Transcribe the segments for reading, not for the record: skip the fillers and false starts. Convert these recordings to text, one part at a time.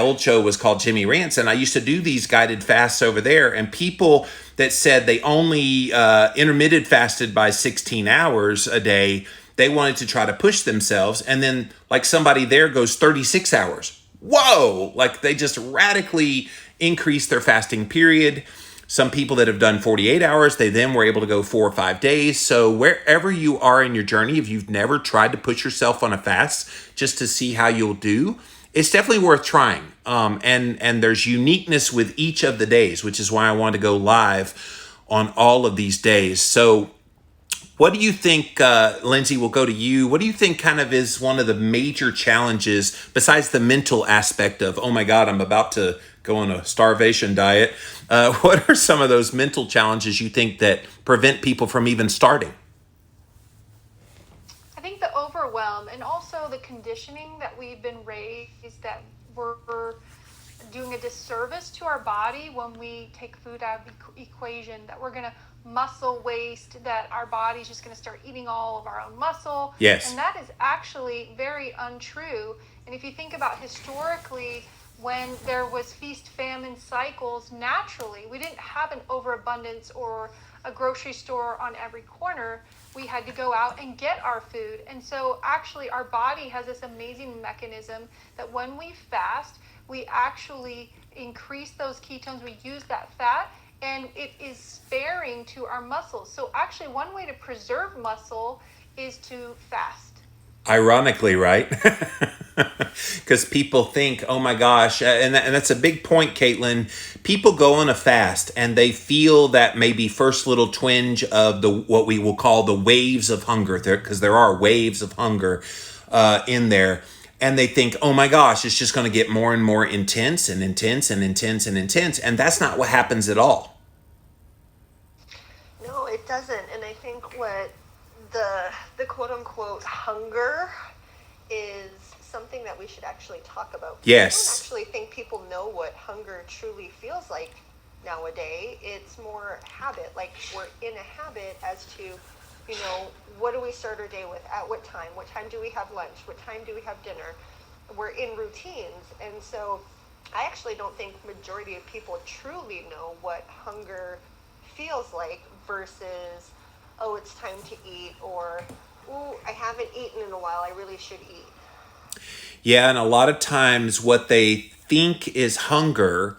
old show was called Jimmy Rants, and I used to do these guided fasts over there, and people that said they only intermittent fasted by 16 hours a day, they wanted to try to push themselves, and then like somebody there goes 36 hours. Whoa! Like they just radically increased their fasting period. Some people that have done 48 hours, they then were able to go 4 or 5 days. So wherever you are in your journey, if you've never tried to push yourself on a fast just to see how you'll do, it's definitely worth trying. And there's uniqueness with each of the days, which is why I want to go live on all of these days. So what do you think, Lindsay, we'll go to you. What do you think kind of is one of the major challenges besides the mental aspect of, oh my God, I'm about to go on a starvation diet? What are some of those mental challenges you think that prevent people from even starting? I think the overwhelm and also the conditioning that we've been raised that we're doing a disservice to our body when we take food out of the equation, that we're going to muscle waste, that our body's just going to start eating all of our own muscle. Yes. And that is actually very untrue. And if you think about historically, when there was feast-famine cycles, naturally, we didn't have an overabundance or a grocery store on every corner. We had to go out and get our food. And so actually our body has this amazing mechanism that when we fast, we actually increase those ketones, we use that fat, and it is sparing to our muscles. So actually one way to preserve muscle is to fast. Ironically, right? Because people think, oh my gosh, and that's a big point, Caitlin. People go on a fast and they feel that maybe first little twinge of the what we will call the waves of hunger, because there are waves of hunger in there. And they think, oh my gosh, it's just going to get more and more intense and intense and intense and intense. And that's not what happens at all. No, it doesn't. And I think what the quote unquote hunger is something that we should actually talk about. Yes. I don't actually think people know what hunger truly feels like nowadays. It's more habit. Like we're in a habit as to, you know, what do we start our day with? At what time? What time do we have lunch? What time do we have dinner? We're in routines. And so I actually don't think majority of people truly know what hunger feels like versus, oh, it's time to eat, or, ooh, I haven't eaten in a while, I really should eat. Yeah, and a lot of times what they think is hunger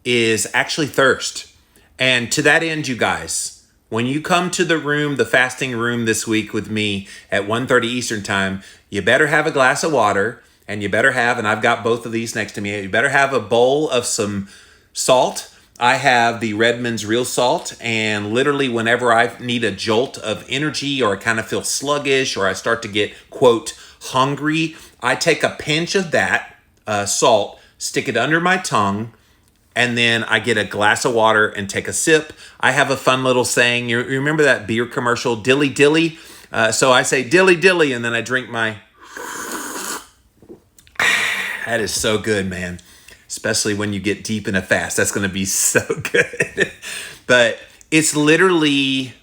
is actually thirst. And to that end, you guys, when you come to the room, the fasting room this week with me at 1:30 Eastern time, you better have a glass of water, and you better have, and I've got both of these next to me, you better have a bowl of some salt. I have the Redmond's Real Salt, and literally whenever I need a jolt of energy or I kind of feel sluggish or I start to get, quote, hungry, I take a pinch of that salt, stick it under my tongue, and then I get a glass of water and take a sip. I have a fun little saying. You remember that beer commercial, Dilly Dilly? So I say Dilly Dilly, and then I drink my... That is so good, man. Especially when you get deep in a fast. That's going to be so good. But it's literally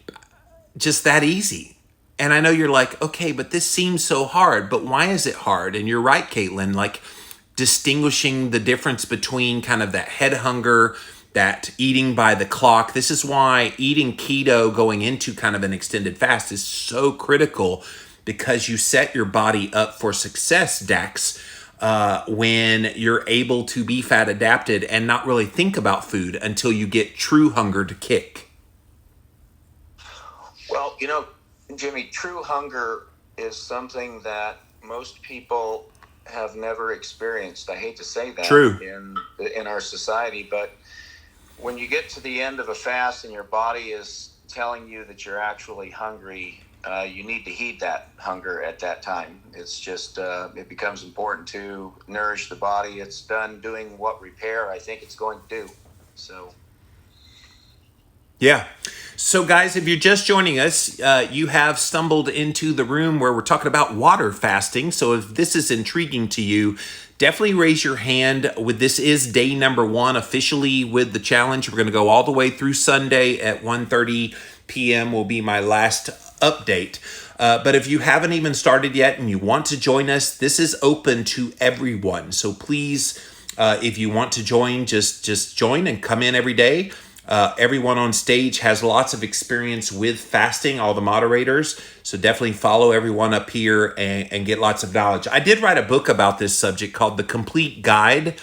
just that easy. And I know you're like, okay, but this seems so hard. But why is it hard? And you're right, Caitlin, like distinguishing the difference between kind of that head hunger, that eating by the clock. This is why eating keto going into kind of an extended fast is so critical, because you set your body up for success, Dax, when you're able to be fat adapted and not really think about food until you get true hunger to kick. Well, you know, Jimmy, true hunger is something that most people have never experienced. I hate to say that. True. in our society, but when you get to the end of a fast and your body is telling you that you're actually hungry, you need to heed that hunger at that time. It's just, it becomes important to nourish the body. It's done doing what repair I think it's going to do. So. Yeah. So guys, if you're just joining us, you have stumbled into the room where we're talking about water fasting. So if this is intriguing to you, definitely raise your hand. This is day number 1 officially with the challenge. We're going to go all the way through Sunday at 1:30 p.m. will be my last update. But if you haven't even started yet and you want to join us, this is open to everyone. So please If you want to join, just join and come in every day. Everyone on stage has lots of experience with fasting, all the moderators. So definitely follow everyone up here and get lots of knowledge. I did write a book about this subject called The Complete Guide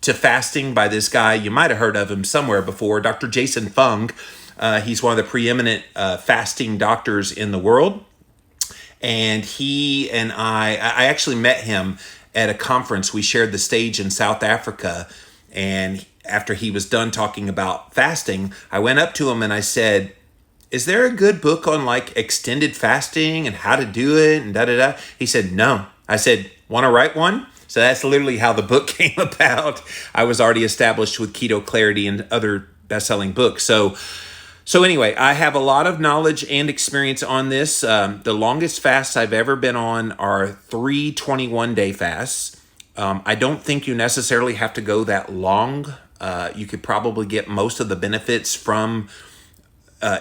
to Fasting by this guy. You might have heard of him somewhere before, Dr. Jason Fung. He's one of the preeminent fasting doctors in the world. And he and I actually met him at a conference. We shared the stage in South Africa. And after he was done talking about fasting, I went up to him and I said, is there a good book on like extended fasting and how to do it and da-da-da? He said, no. I said, want to write one? So that's literally how the book came about. I was already established with Keto Clarity and other best-selling books. So anyway, I have a lot of knowledge and experience on this. The longest fasts I've ever been on are 3 21-day fasts. I don't think you necessarily have to go that long. You could probably get most of the benefits from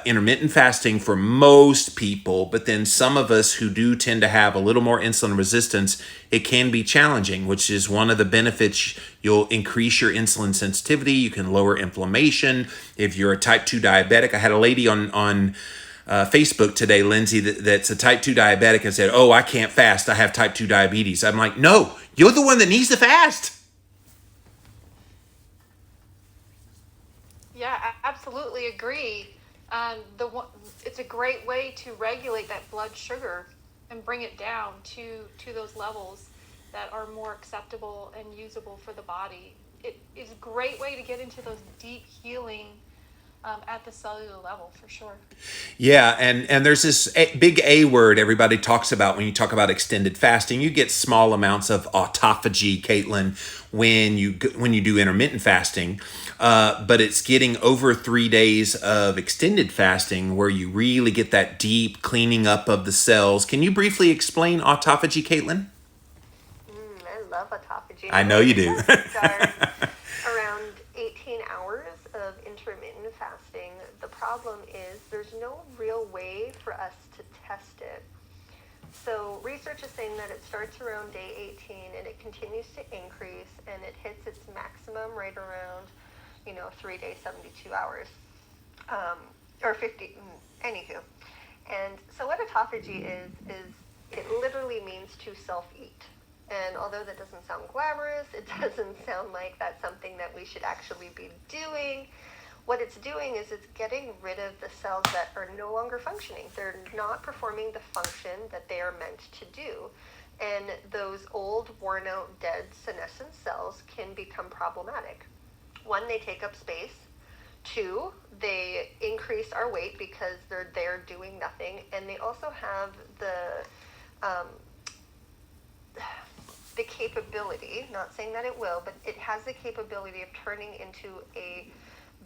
intermittent fasting for most people, but then some of us who do tend to have a little more insulin resistance, it can be challenging, which is one of the benefits. You'll increase your insulin sensitivity. You can lower inflammation. If you're a type 2 diabetic, I had a lady on Facebook today, Lindsay, that's a type 2 diabetic and said, oh, I can't fast. I have type 2 diabetes. I'm like, no, you're the one that needs to fast. Yeah, absolutely agree. It's a great way to regulate that blood sugar and bring it down to those levels that are more acceptable and usable for the body. It is a great way to get into those deep healing at the cellular level, for sure. Yeah, and there's this big A word everybody talks about when you talk about extended fasting. You get small amounts of autophagy, Caitlin, when you do intermittent fasting, but it's getting over 3 days of extended fasting where you really get that deep cleaning up of the cells. Can you briefly explain autophagy, Caitlin? I love autophagy. I know you do. Start around 18 hours of intermittent fasting. The problem is there's no real way for us to test it. So research is saying that it starts around day 18 and it continues to increase and it hits its maximum right around, 3 days, 72 hours, or 50, anywho. And so what autophagy is it literally means to self-eat. And although that doesn't sound glamorous, it doesn't sound like that's something that we should actually be doing. What it's doing is it's getting rid of the cells that are no longer functioning. They're not performing the function that they are meant to do. And those old, worn out, dead senescent cells can become problematic. One, they take up space. Two, they increase our weight because they're there doing nothing. And they also have the capability, not saying that it will, but it has the capability of turning into a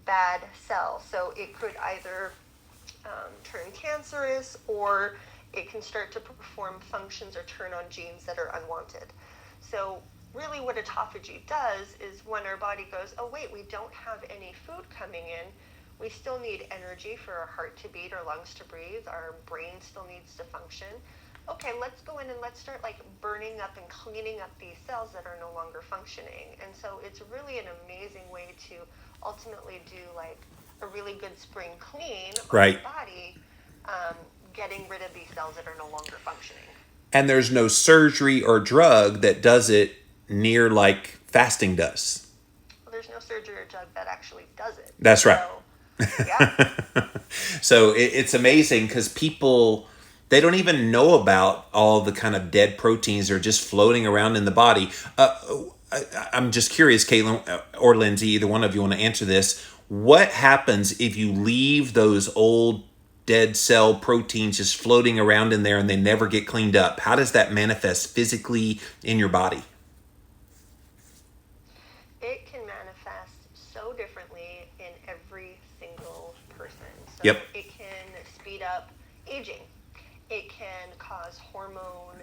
bad cell. So it could either turn cancerous, or it can start to perform functions or turn on genes that are unwanted. So really what autophagy does is when our body goes, oh wait, we don't have any food coming in, we still need energy for our heart to beat, our lungs to breathe, our brain still needs to function. Okay, let's go in and let's start burning up and cleaning up these cells that are no longer functioning. And so it's really an amazing way to ultimately do a really good spring clean on the body, getting rid of these cells that are no longer functioning. And there's no surgery or drug that does it near like fasting does. Well, there's no surgery or drug that actually does it. That's right. So, yeah. So it's amazing because people, they don't even know about all the kind of dead proteins that are just floating around in the body. I'm just curious, Caitlin or Lindsay, either one of you want to answer this. What happens if you leave those old dead cell proteins just floating around in there and they never get cleaned up? How does that manifest physically in your body? It can manifest so differently in every single person. So Yep. It can speed up aging. It can cause hormone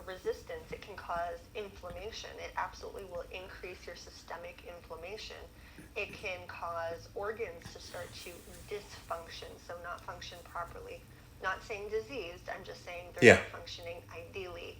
resistance. It can cause inflammation. It absolutely will increase your systemic inflammation. It can cause organs to start to dysfunction, so not function properly. Not saying diseased, I'm just saying they're not functioning ideally.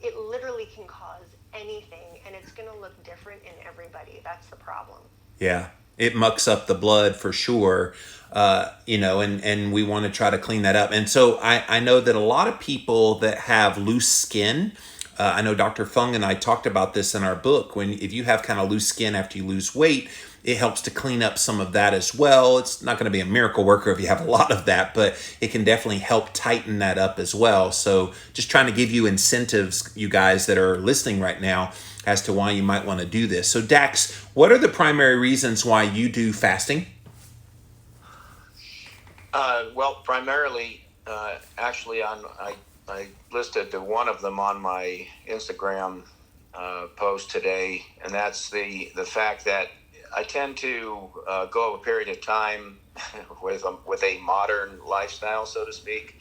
It literally can cause anything, and it's going to look different in everybody. That's the problem. Yeah, it mucks up the blood for sure, and we want to try to clean that up. And so I know that a lot of people that have loose skin, I know Dr. Fung and I talked about this in our book. If you have kind of loose skin after you lose weight, it helps to clean up some of that as well. It's not going to be a miracle worker if you have a lot of that, but it can definitely help tighten that up as well. So just trying to give you incentives, you guys that are listening right now, as to why you might want to do this. So Dax, what are the primary reasons why you do fasting? Well, primarily, actually, I listed one of them on my Instagram post today, and that's the fact that I tend to go a period of time with a modern lifestyle, so to speak.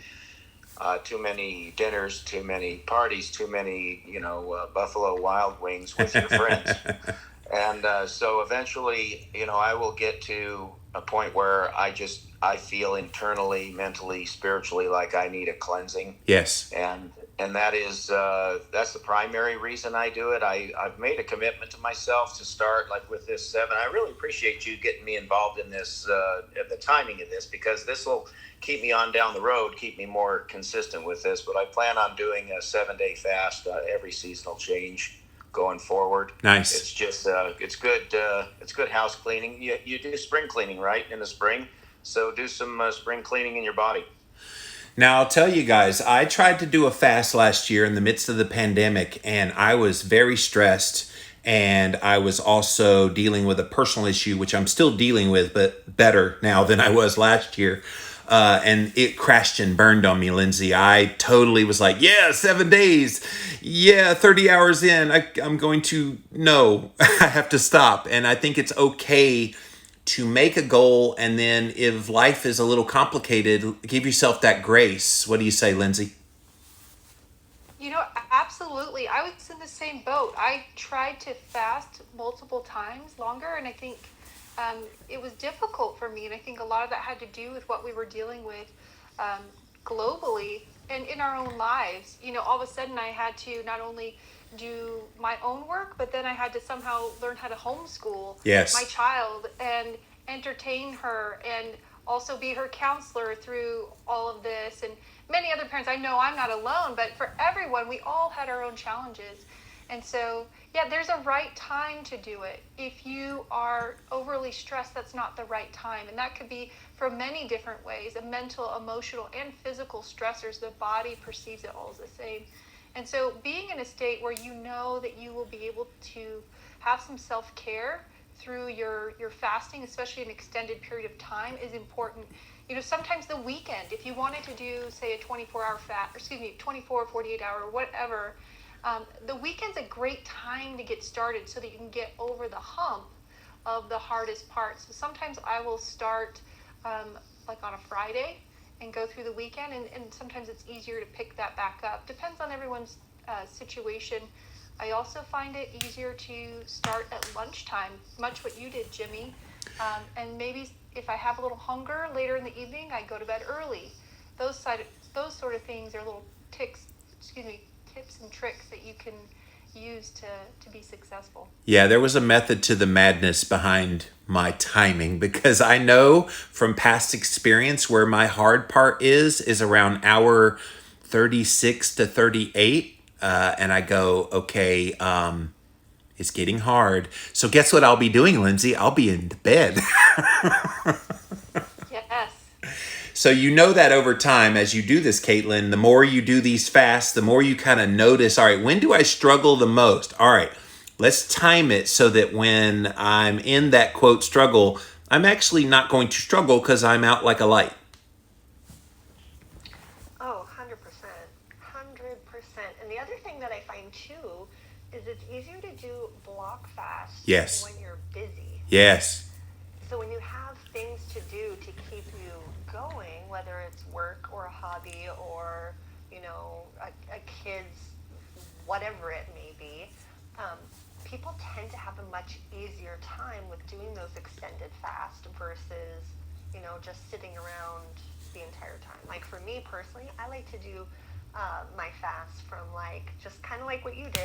Too many dinners, too many parties, too many Buffalo Wild Wings with your friends. And so eventually, I will get to a point where I feel internally, mentally, spiritually like I need a cleansing. Yes. And that is that's the primary reason I do it. I've made a commitment to myself to start like with this 7. I really appreciate you getting me involved in this, the timing of this, because this will keep me on down the road, keep me more consistent with this. But I plan on doing a 7-day fast every seasonal change going forward. Nice. It's just it's good house cleaning. You do spring cleaning, right, in the spring. So do some spring cleaning in your body. Now, I'll tell you guys, I tried to do a fast last year in the midst of the pandemic, and I was very stressed, and I was also dealing with a personal issue, which I'm still dealing with, but better now than I was last year. And it crashed and burned on me, Lindsay. I totally was like, yeah, 7 days. Yeah, 30 hours in. I'm going to, no, I have to stop. And I think it's okay to make a goal, and then if life is a little complicated, give yourself that grace. What do you say, Lindsay? Absolutely. I was in the same boat. I tried to fast multiple times longer, and I think it was difficult for me. And I think a lot of that had to do with what we were dealing with globally and in our own lives. All of a sudden I had to not only do my own work, but then I had to somehow learn how to homeschool my child and entertain her and also be her counselor through all of this. And many other parents, I know I'm not alone, but for everyone, we all had our own challenges. And so, yeah, there's a right time to do it. If you are overly stressed, that's not the right time. And that could be for many different ways, mental, emotional, and physical stressors. The body perceives it all as the same. And so being in a state where you know that you will be able to have some self-care through your fasting, especially an extended period of time, is important. Sometimes the weekend, if you wanted to do, say, a 24-hour 24, 48-hour, whatever, the weekend's a great time to get started so that you can get over the hump of the hardest part. So sometimes I will start like on a Friday and go through the weekend, and sometimes it's easier to pick that back up. Depends on everyone's situation. I also find it easier to start at lunchtime, much what you did, Jimmy. And maybe if I have a little hunger later in the evening, I go to bed early. Those sort of things are little tips and tricks that you can use to be successful. Yeah, there was a method to the madness behind my timing, because I know from past experience where my hard part is around hour 36 to 38. And I go, okay, it's getting hard. So guess what I'll be doing, Lindsay? I'll be in bed. Yes. So that over time, as you do this, Caitlin, the more you do these fasts, the more you kind of notice, all right, when do I struggle the most? All right, let's time it so that when I'm in that, quote, struggle, I'm actually not going to struggle because I'm out like a light. Oh, 100%. 100%. And the other thing that I find, too, is it's easier to do block fasts when you're busy. Yes. So when you have things to do to keep you going, whether it's work or a hobby or, a kid's, whatever it may be, people tend to have a much easier time with doing those extended fasts versus, just sitting around the entire time. Like for me personally, I like to do my fast from just kind of like what you did.